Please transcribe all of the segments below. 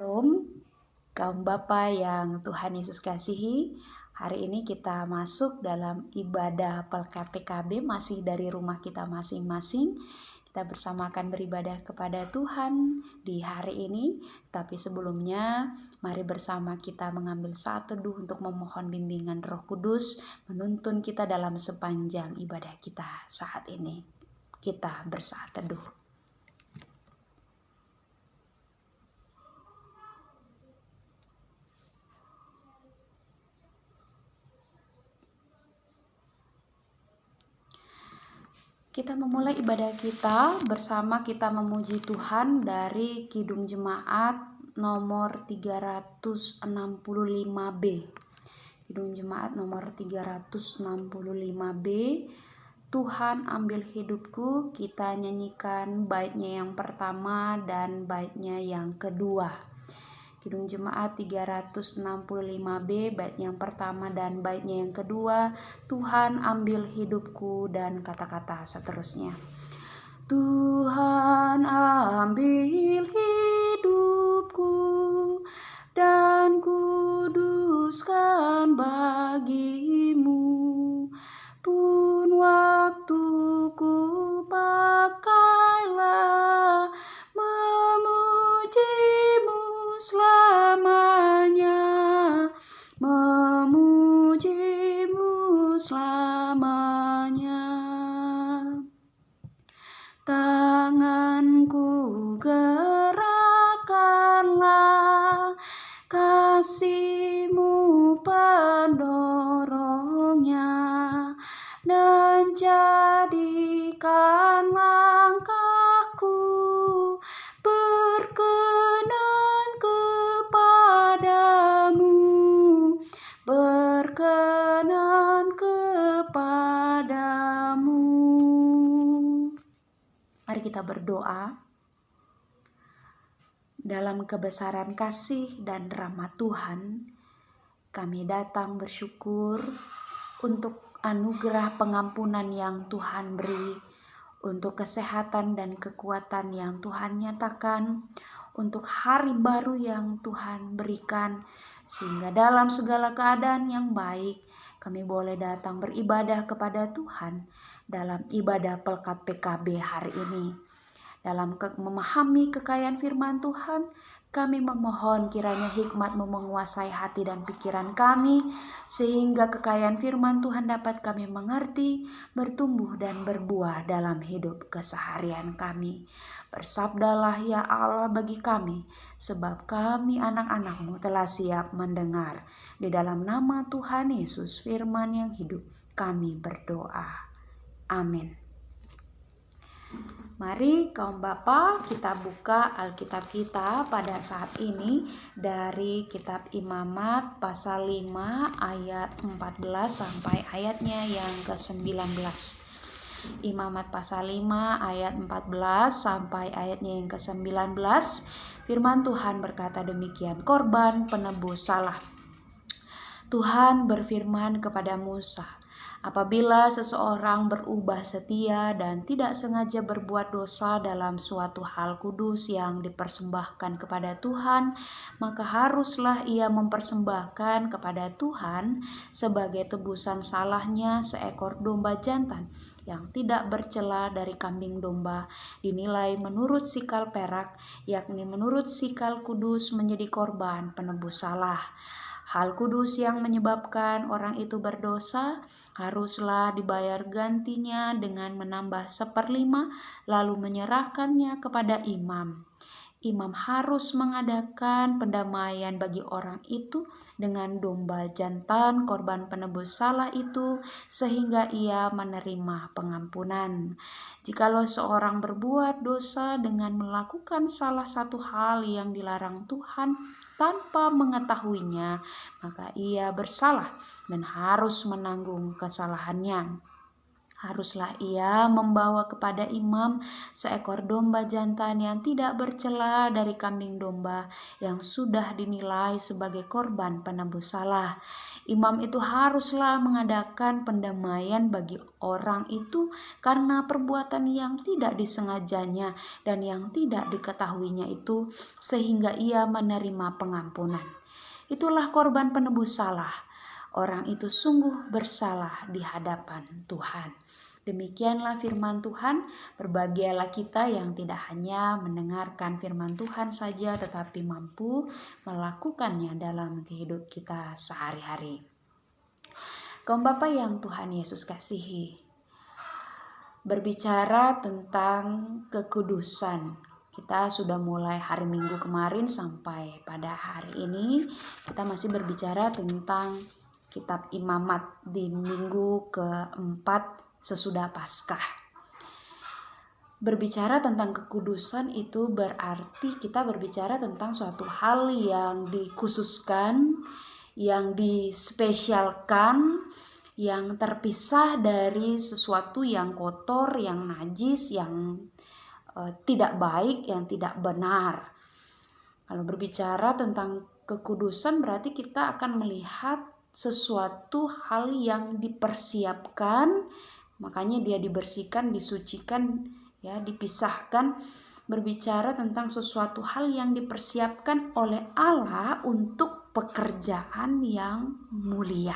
Shalom, kaum Bapa yang Tuhan Yesus kasihi. Hari ini kita masuk dalam ibadah Pelkat PKB masih dari rumah kita masing-masing. Kita bersama akan beribadah kepada Tuhan di hari ini. Tapi sebelumnya, mari bersama kita mengambil saat teduh untuk memohon bimbingan Roh Kudus menuntun kita dalam sepanjang ibadah kita saat ini. Kita bersaat teduh. Kita memulai ibadah kita bersama kita memuji Tuhan dari Kidung Jemaat nomor 365B. Kidung Jemaat nomor 365B. Tuhan ambil hidupku, kita nyanyikan baitnya yang pertama dan baitnya yang kedua. Kidung Jemaat 365B, bait yang pertama dan baitnya yang kedua. Tuhan ambil hidupku, dan kata-kata seterusnya. Tuhan ambil hidupku dan kuduskan bagimu, pun waktuku pakailah memujimu selamanya, memujimu selamanya. Tanganku gerakkanlah, kasih-Mu pendorongnya, dan jadikan langkahku berkenan kepadamu, berkenan kepadamu. Mari kita berdoa. Dalam kebesaran kasih dan rahmat Tuhan, kami datang bersyukur untuk anugerah pengampunan yang Tuhan beri, untuk kesehatan dan kekuatan yang Tuhan nyatakan, untuk hari baru yang Tuhan berikan, sehingga dalam segala keadaan yang baik kami boleh datang beribadah kepada Tuhan dalam ibadah Pelkat PKB hari ini. Dalam memahami kekayaan firman Tuhan, kami memohon kiranya hikmat-Mu menguasai hati dan pikiran kami, sehingga kekayaan firman Tuhan dapat kami mengerti, bertumbuh dan berbuah dalam hidup keseharian kami. Bersabdalah ya Allah bagi kami, sebab kami anak-anak-Mu telah siap mendengar. Di dalam nama Tuhan Yesus firman yang hidup kami berdoa. Amin. Mari kaum Bapa, kita buka Alkitab kita pada saat ini dari kitab Imamat pasal 5 ayat 14 sampai ayatnya yang ke-19. Imamat pasal 5 ayat 14 sampai ayatnya yang ke-19. Firman Tuhan berkata demikian, korban penebus salah. Tuhan berfirman kepada Musa, apabila seseorang berubah setia dan tidak sengaja berbuat dosa dalam suatu hal kudus yang dipersembahkan kepada Tuhan, maka haruslah ia mempersembahkan kepada Tuhan sebagai tebusan salahnya seekor domba jantan yang tidak bercela dari kambing domba, dinilai menurut sikal perak, yakni menurut sikal kudus menjadi korban penebus salah. Hal kudus yang menyebabkan orang itu berdosa haruslah dibayar gantinya dengan menambah 1/5, lalu menyerahkannya kepada imam. Imam harus mengadakan pendamaian bagi orang itu dengan domba jantan korban penebus salah itu, sehingga ia menerima pengampunan. Jikalau seorang berbuat dosa dengan melakukan salah satu hal yang dilarang Tuhan tanpa mengetahuinya, maka ia bersalah dan harus menanggung kesalahannya. Haruslah ia membawa kepada imam seekor domba jantan yang tidak bercela dari kambing domba yang sudah dinilai sebagai korban penebus salah. Imam itu haruslah mengadakan pendamaian bagi orang itu karena perbuatan yang tidak disengajanya dan yang tidak diketahuinya itu, sehingga ia menerima pengampunan. Itulah korban penebus salah. Orang itu sungguh bersalah di hadapan Tuhan. Demikianlah firman Tuhan. Berbahagialah kita yang tidak hanya mendengarkan firman Tuhan saja, tetapi mampu melakukannya dalam kehidupan kita sehari-hari. Kaum Bapa yang Tuhan Yesus kasihi, berbicara tentang kekudusan, kita sudah mulai hari Minggu kemarin sampai pada hari ini kita masih berbicara tentang kitab Imamat di minggu keempat sesudah Paskah. Berbicara tentang kekudusan itu berarti kita berbicara tentang suatu hal yang dikhususkan, yang dispesialkan, yang terpisah dari sesuatu yang kotor, yang najis, yang tidak baik, yang tidak benar. Kalau berbicara tentang kekudusan berarti kita akan melihat sesuatu hal yang dipersiapkan, makanya dia dibersihkan, disucikan, ya, dipisahkan. Berbicara tentang sesuatu hal yang dipersiapkan oleh Allah untuk pekerjaan yang mulia.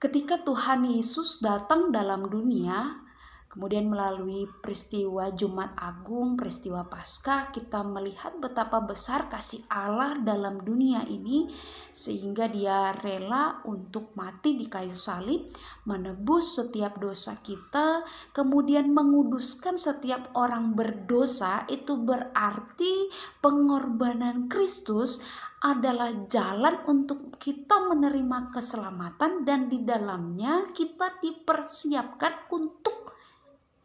Ketika Tuhan Yesus datang dalam dunia, kemudian melalui peristiwa Jumat Agung, peristiwa Paskah, kita melihat betapa besar kasih Allah dalam dunia ini, sehingga dia rela untuk mati di kayu salib, menebus setiap dosa kita, kemudian menguduskan setiap orang berdosa. Itu berarti pengorbanan Kristus adalah jalan untuk kita menerima keselamatan, dan di dalamnya kita dipersiapkan untuk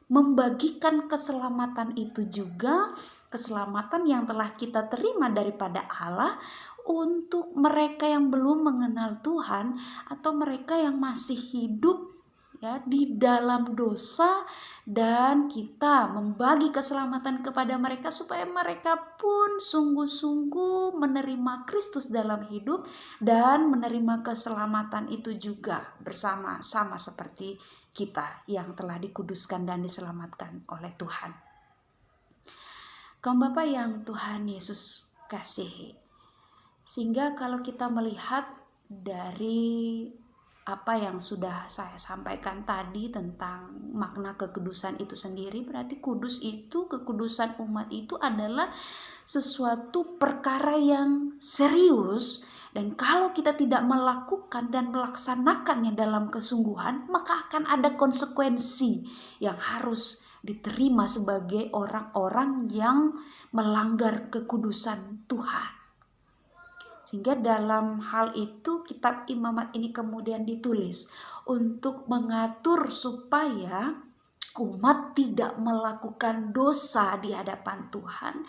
membagikan keselamatan itu juga, keselamatan yang telah kita terima daripada Allah, untuk mereka yang belum mengenal Tuhan atau mereka yang masih hidup, ya, di dalam dosa, dan kita membagi keselamatan kepada mereka supaya mereka pun sungguh-sungguh menerima Kristus dalam hidup dan menerima keselamatan itu juga bersama-sama seperti kita yang telah dikuduskan dan diselamatkan oleh Tuhan. Kaum Bapa yang Tuhan Yesus kasihi, sehingga kalau kita melihat dari apa yang sudah saya sampaikan tadi tentang makna kekudusan itu sendiri, berarti kudus itu, kekudusan umat itu adalah sesuatu perkara yang serius. Dan kalau kita tidak melakukan dan melaksanakannya dalam kesungguhan, maka akan ada konsekuensi yang harus diterima sebagai orang-orang yang melanggar kekudusan Tuhan. Sehingga dalam hal itu kitab Imamat ini kemudian ditulis untuk mengatur supaya umat tidak melakukan dosa di hadapan Tuhan.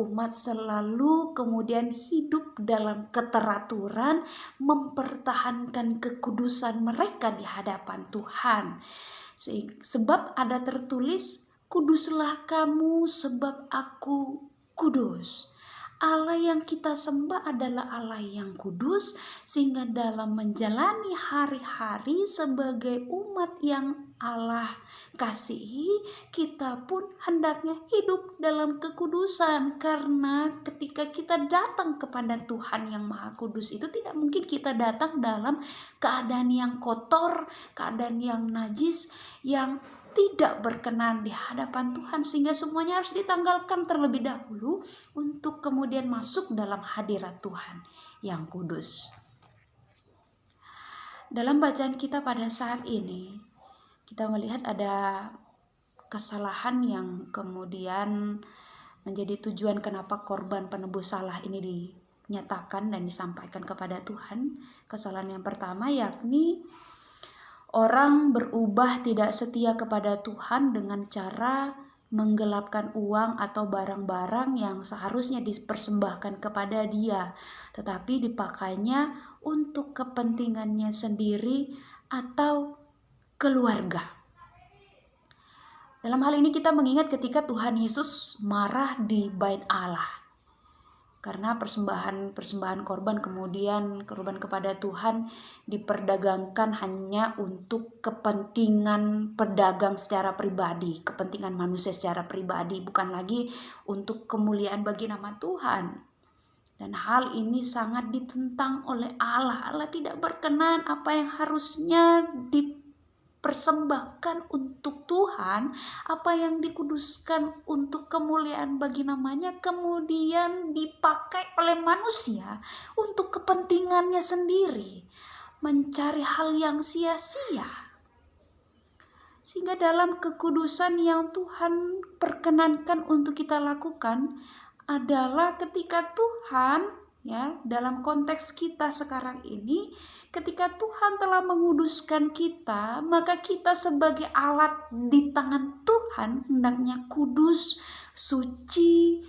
Umat selalu kemudian hidup dalam keteraturan, mempertahankan kekudusan mereka di hadapan Tuhan. Sebab ada tertulis, kuduslah kamu sebab aku kudus. Allah yang kita sembah adalah Allah yang kudus, sehingga dalam menjalani hari-hari sebagai umat yang Allah kasihi, kita pun hendaknya hidup dalam kekudusan. Karena ketika kita datang kepada Tuhan yang Maha Kudus itu, tidak mungkin kita datang dalam keadaan yang kotor, keadaan yang najis, yang tidak berkenan di hadapan Tuhan, sehingga semuanya harus ditanggalkan terlebih dahulu untuk kemudian masuk dalam hadirat Tuhan yang kudus. Dalam bacaan kita pada saat ini, kita melihat ada kesalahan yang kemudian menjadi tujuan kenapa korban penebus salah ini dinyatakan dan disampaikan kepada Tuhan. Kesalahan yang pertama yakni orang berubah tidak setia kepada Tuhan dengan cara menggelapkan uang atau barang-barang yang seharusnya dipersembahkan kepada Dia, tetapi dipakainya untuk kepentingannya sendiri atau keluarga. Dalam hal ini kita mengingat ketika Tuhan Yesus marah di Bait Allah. Karena persembahan korban kepada Tuhan diperdagangkan hanya untuk kepentingan pedagang secara pribadi, kepentingan manusia secara pribadi, bukan lagi untuk kemuliaan bagi nama Tuhan. Dan hal ini sangat ditentang oleh Allah. Allah tidak berkenan apa yang harusnya dipersembahkan untuk Tuhan, apa yang dikuduskan untuk kemuliaan bagi namanya, kemudian dipakai oleh manusia untuk kepentingannya sendiri, mencari hal yang sia-sia. Sehingga dalam kekudusan yang Tuhan perkenankan untuk kita lakukan adalah ketika Tuhan, ya, dalam konteks kita sekarang ini, ketika Tuhan telah menguduskan kita, maka kita sebagai alat di tangan Tuhan hendaknya kudus, suci,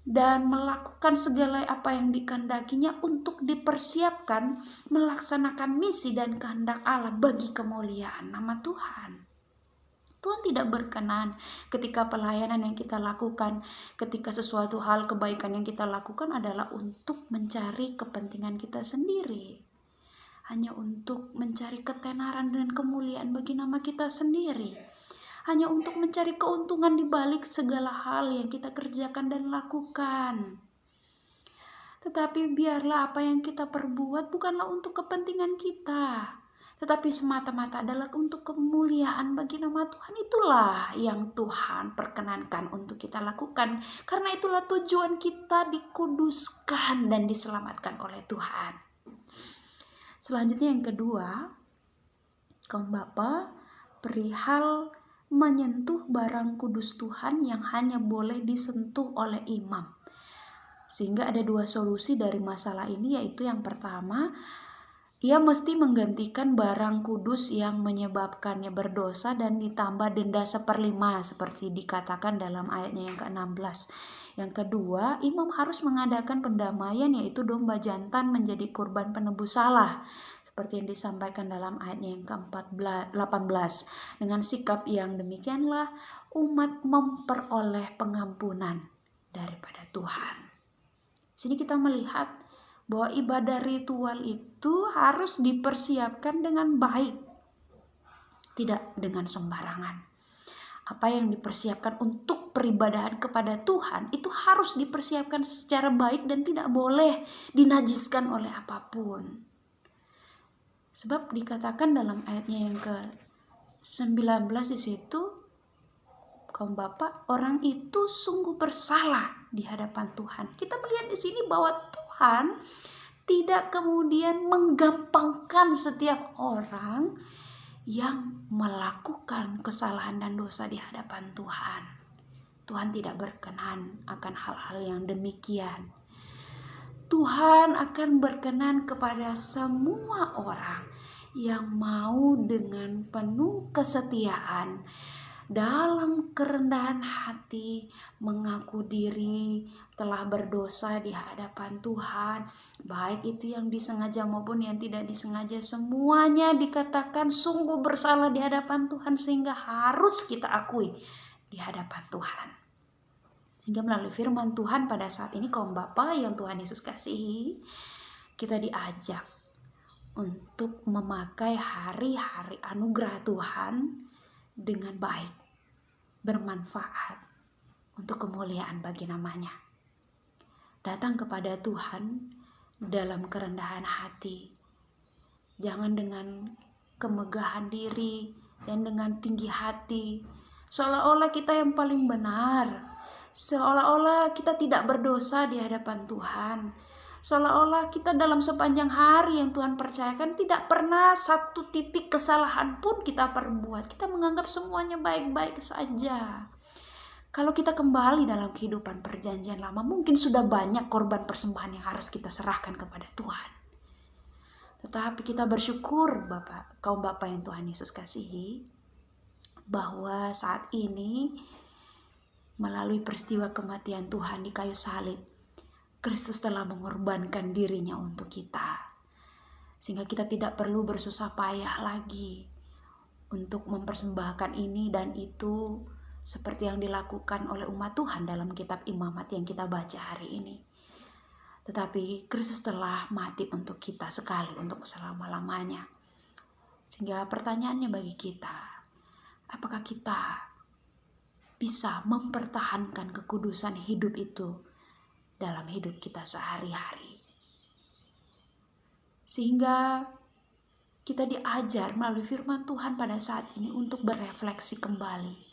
dan melakukan segala apa yang dikehendakinya untuk dipersiapkan melaksanakan misi dan kehendak Allah bagi kemuliaan nama Tuhan. Tuhan tidak berkenan ketika pelayanan yang kita lakukan, ketika sesuatu hal kebaikan yang kita lakukan adalah untuk mencari kepentingan kita sendiri. Hanya untuk mencari ketenaran dan kemuliaan bagi nama kita sendiri. Hanya untuk mencari keuntungan di balik segala hal yang kita kerjakan dan lakukan. Tetapi biarlah apa yang kita perbuat bukanlah untuk kepentingan kita, tetapi semata-mata adalah untuk kemuliaan bagi nama Tuhan. Itulah yang Tuhan perkenankan untuk kita lakukan. Karena itulah tujuan kita dikuduskan dan diselamatkan oleh Tuhan. Selanjutnya yang kedua, kaum Bapa, perihal menyentuh barang kudus Tuhan yang hanya boleh disentuh oleh imam. Sehingga ada dua solusi dari masalah ini, yaitu yang pertama, ia mesti menggantikan barang kudus yang menyebabkannya berdosa dan ditambah denda 1/5 seperti dikatakan dalam ayatnya yang ke-16. Yang kedua, imam harus mengadakan pendamaian, yaitu domba jantan menjadi kurban penebus salah seperti yang disampaikan dalam ayatnya yang ke-18. Dengan sikap yang demikianlah umat memperoleh pengampunan daripada Tuhan. Sini kita melihat bahwa ibadah ritual itu harus dipersiapkan dengan baik, tidak dengan sembarangan. Apa yang dipersiapkan untuk peribadahan kepada Tuhan itu harus dipersiapkan secara baik dan tidak boleh dinajiskan oleh apapun. Sebab dikatakan dalam ayatnya yang ke-19 di situ, kaum Bapak, orang itu sungguh bersalah di hadapan Tuhan. Kita melihat di sini bahwa Tuhan tidak kemudian menggampangkan setiap orang yang melakukan kesalahan dan dosa di hadapan Tuhan. Tuhan tidak berkenan akan hal-hal yang demikian. Tuhan akan berkenan kepada semua orang yang mau dengan penuh kesetiaan dalam kerendahan hati mengaku diri telah berdosa di hadapan Tuhan, baik itu yang disengaja maupun yang tidak disengaja, semuanya dikatakan sungguh bersalah di hadapan Tuhan, sehingga harus kita akui di hadapan Tuhan. Sehingga melalui firman Tuhan pada saat ini, kaum Bapa yang Tuhan Yesus kasihi, kita diajak untuk memakai hari-hari anugerah Tuhan dengan baik, bermanfaat untuk kemuliaan bagi namanya. Datang kepada Tuhan dalam kerendahan hati, jangan dengan kemegahan diri dan dengan tinggi hati, seolah-olah kita yang paling benar, seolah-olah kita tidak berdosa di hadapan Tuhan, seolah-olah kita dalam sepanjang hari yang Tuhan percayakan tidak pernah satu titik kesalahan pun kita perbuat. Kita menganggap semuanya baik-baik saja. Kalau kita kembali dalam kehidupan perjanjian lama, mungkin sudah banyak korban persembahan yang harus kita serahkan kepada Tuhan. Tetapi kita bersyukur kaum Bapak yang Tuhan Yesus kasihi, bahwa saat ini melalui peristiwa kematian Tuhan di kayu salib, Kristus telah mengorbankan dirinya untuk kita. Sehingga kita tidak perlu bersusah payah lagi untuk mempersembahkan ini dan itu seperti yang dilakukan oleh umat Tuhan dalam kitab Imamat yang kita baca hari ini. Tetapi Kristus telah mati untuk kita sekali, untuk selama-lamanya. Sehingga pertanyaannya bagi kita, apakah kita bisa mempertahankan kekudusan hidup itu dalam hidup kita sehari-hari? Sehingga kita diajar melalui firman Tuhan pada saat ini untuk berefleksi kembali.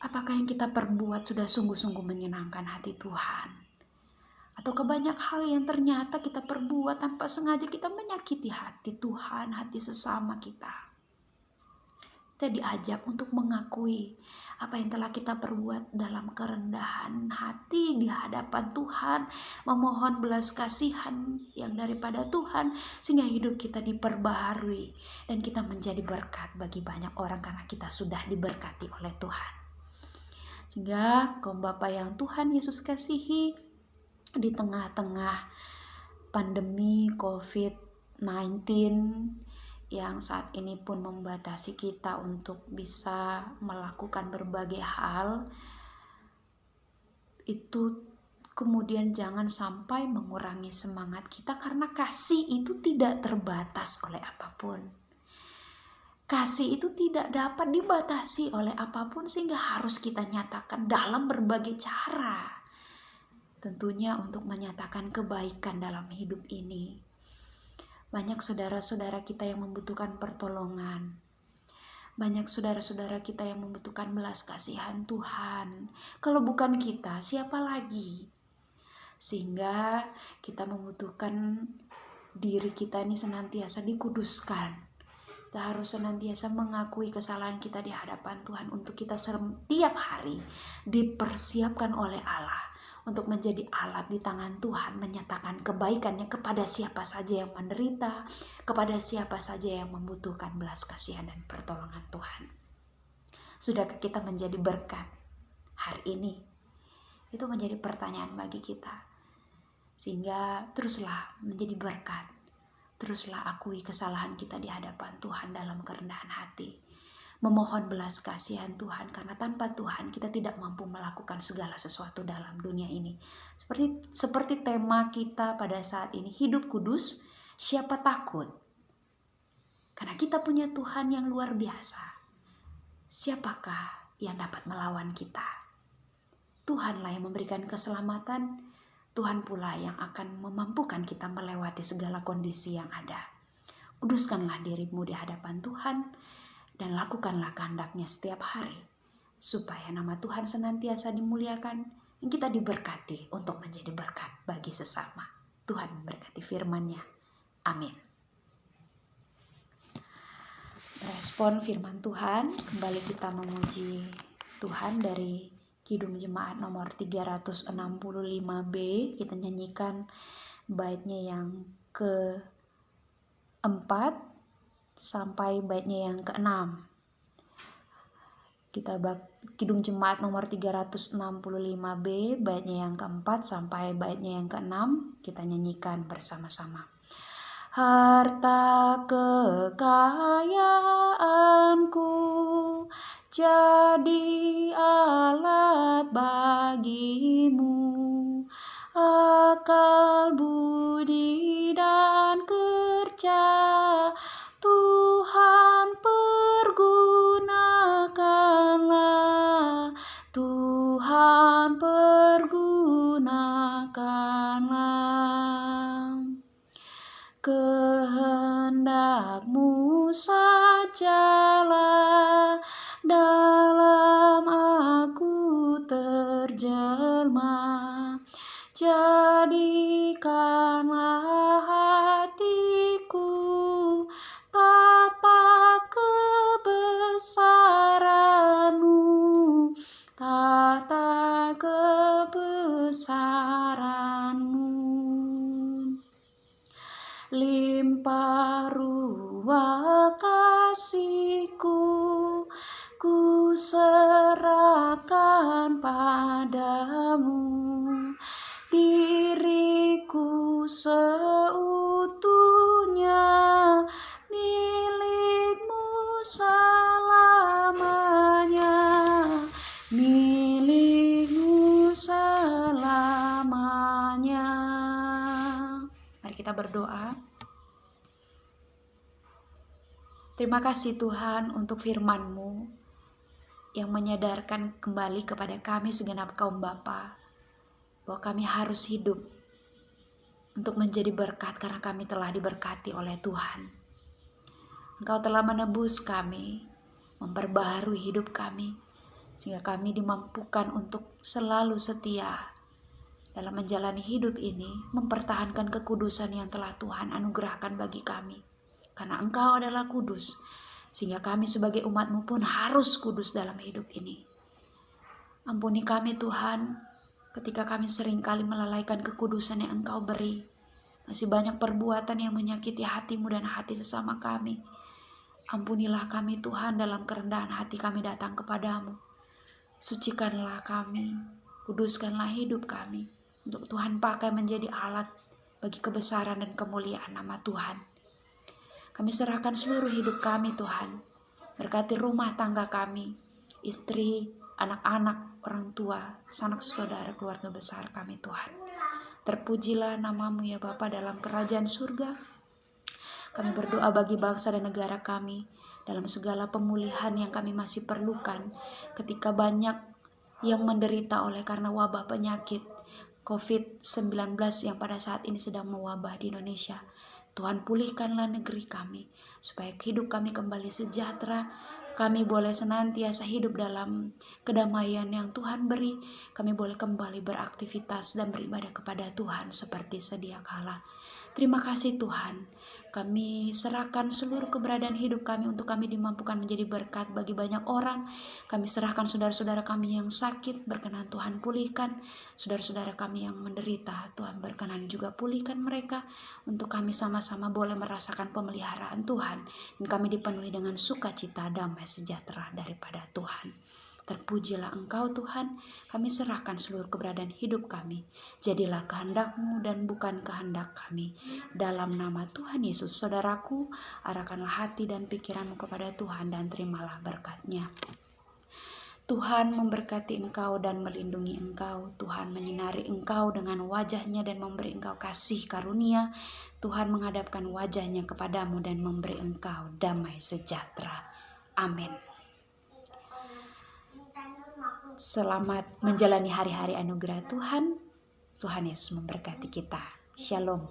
Apakah yang kita perbuat sudah sungguh-sungguh menyenangkan hati Tuhan? Atau banyak hal yang ternyata kita perbuat tanpa sengaja kita menyakiti hati Tuhan, hati sesama kita. Kita diajak untuk mengakui apa yang telah kita perbuat dalam kerendahan hati di hadapan Tuhan, memohon belas kasihan yang daripada Tuhan, sehingga hidup kita diperbaharui dan kita menjadi berkat bagi banyak orang karena kita sudah diberkati oleh Tuhan. Sehingga kaum Bapa yang Tuhan Yesus kasihi, di tengah-tengah pandemi COVID-19 yang saat ini pun membatasi kita untuk bisa melakukan berbagai hal, itu kemudian jangan sampai mengurangi semangat kita, karena kasih itu tidak terbatas oleh apapun. Kasih itu tidak dapat dibatasi oleh apapun, sehingga harus kita nyatakan dalam berbagai cara. Tentunya untuk menyatakan kebaikan dalam hidup ini. Banyak saudara-saudara kita yang membutuhkan pertolongan. Banyak saudara-saudara kita yang membutuhkan belas kasihan Tuhan. Kalau bukan kita, siapa lagi? Sehingga kita membutuhkan diri kita ini senantiasa dikuduskan. Kita harus senantiasa mengakui kesalahan kita di hadapan Tuhan untuk kita setiap hari dipersiapkan oleh Allah untuk menjadi alat di tangan Tuhan, menyatakan kebaikannya kepada siapa saja yang menderita, kepada siapa saja yang membutuhkan belas kasihan dan pertolongan Tuhan. Sudahkah kita menjadi berkat hari ini? Itu menjadi pertanyaan bagi kita. Sehingga teruslah menjadi berkat. Teruslah akui kesalahan kita di hadapan Tuhan dalam kerendahan hati. Memohon belas kasihan Tuhan, karena tanpa Tuhan kita tidak mampu melakukan segala sesuatu dalam dunia ini. Seperti tema kita pada saat ini, hidup kudus, siapa takut? Karena kita punya Tuhan yang luar biasa. Siapakah yang dapat melawan kita? Tuhanlah yang memberikan keselamatan, Tuhan pula yang akan memampukan kita melewati segala kondisi yang ada. Kuduskanlah dirimu di hadapan Tuhan, dan lakukanlah kehendak-Nya setiap hari, supaya nama Tuhan senantiasa dimuliakan, dan kita diberkati untuk menjadi berkat bagi sesama. Tuhan memberkati firman-Nya. Amin. Respon firman Tuhan, kembali kita memuji Tuhan dari Kidung Jemaat nomor 365B. Kita nyanyikan baitnya yang ke-4 sampai baitnya yang ke-6. Kita Kidung Jemaat nomor 365B, baitnya yang ke-4 sampai baitnya yang ke-6, kita nyanyikan bersama-sama. Harta kekayaanku jadi alat bagimu, akal budi dan kerja Tuhan pergunakanlah, Tuhan pergunakanlah. Kehendak-Mu sajalah dalam aku terjelma, jadikanlah hatiku tata kebesaran-Mu, tata kebesaran-Mu. Limpah ruah kasih-Ku, ku serahkan padamu, diriku seutuhnya milik-Mu saja. kita berdoa. Terima kasih Tuhan untuk firman-Mu yang menyadarkan kembali kepada kami segenap kaum Bapa bahwa kami harus hidup untuk menjadi berkat karena kami telah diberkati oleh Tuhan. Engkau telah menebus kami, memperbaharui hidup kami, sehingga kami dimampukan untuk selalu setia dalam menjalani hidup ini, mempertahankan kekudusan yang telah Tuhan anugerahkan bagi kami. Karena Engkau adalah kudus, sehingga kami sebagai umat-Mu pun harus kudus dalam hidup ini. Ampuni kami Tuhan, ketika kami seringkali melalaikan kekudusan yang Engkau beri. Masih banyak perbuatan yang menyakiti hati-Mu dan hati sesama kami. Ampunilah kami Tuhan, dalam kerendahan hati kami datang kepadamu. Sucikanlah kami, kuduskanlah hidup kami, untuk Tuhan pakai menjadi alat bagi kebesaran dan kemuliaan nama Tuhan. Kami serahkan seluruh hidup kami Tuhan. Berkati rumah tangga kami, istri, anak-anak, orang tua, sanak saudara, keluarga besar kami Tuhan. Terpujilah nama-Mu ya Bapa dalam kerajaan surga. Kami berdoa bagi bangsa dan negara kami dalam segala pemulihan yang kami masih perlukan, ketika banyak yang menderita oleh karena wabah penyakit COVID-19 yang pada saat ini sedang mewabah di Indonesia. Tuhan, pulihkanlah negeri kami, supaya hidup kami kembali sejahtera. Kami boleh senantiasa hidup dalam kedamaian yang Tuhan beri. Kami boleh kembali beraktivitas dan beribadah kepada Tuhan seperti sedia kala. Terima kasih Tuhan. Kami serahkan seluruh keberadaan hidup kami untuk kami dimampukan menjadi berkat bagi banyak orang. Kami serahkan saudara-saudara kami yang sakit, berkenan Tuhan pulihkan. Saudara-saudara kami yang menderita, Tuhan berkenan juga pulihkan mereka. Untuk kami sama-sama boleh merasakan pemeliharaan Tuhan. Dan kami dipenuhi dengan sukacita, damai, sejahtera daripada Tuhan. Terpujilah Engkau Tuhan, kami serahkan seluruh keberadaan hidup kami. Jadilah kehendak-Mu dan bukan kehendak kami. Dalam nama Tuhan Yesus, saudaraku, arahkanlah hati dan pikiranmu kepada Tuhan dan terimalah berkat-Nya. Tuhan memberkati engkau dan melindungi engkau. Tuhan menyinari engkau dengan wajah-Nya dan memberi engkau kasih karunia. Tuhan menghadapkan wajah-Nya kepadamu dan memberi engkau damai sejahtera. Amin. Selamat menjalani hari-hari anugerah Tuhan. Tuhan Yesus memberkati kita. Shalom.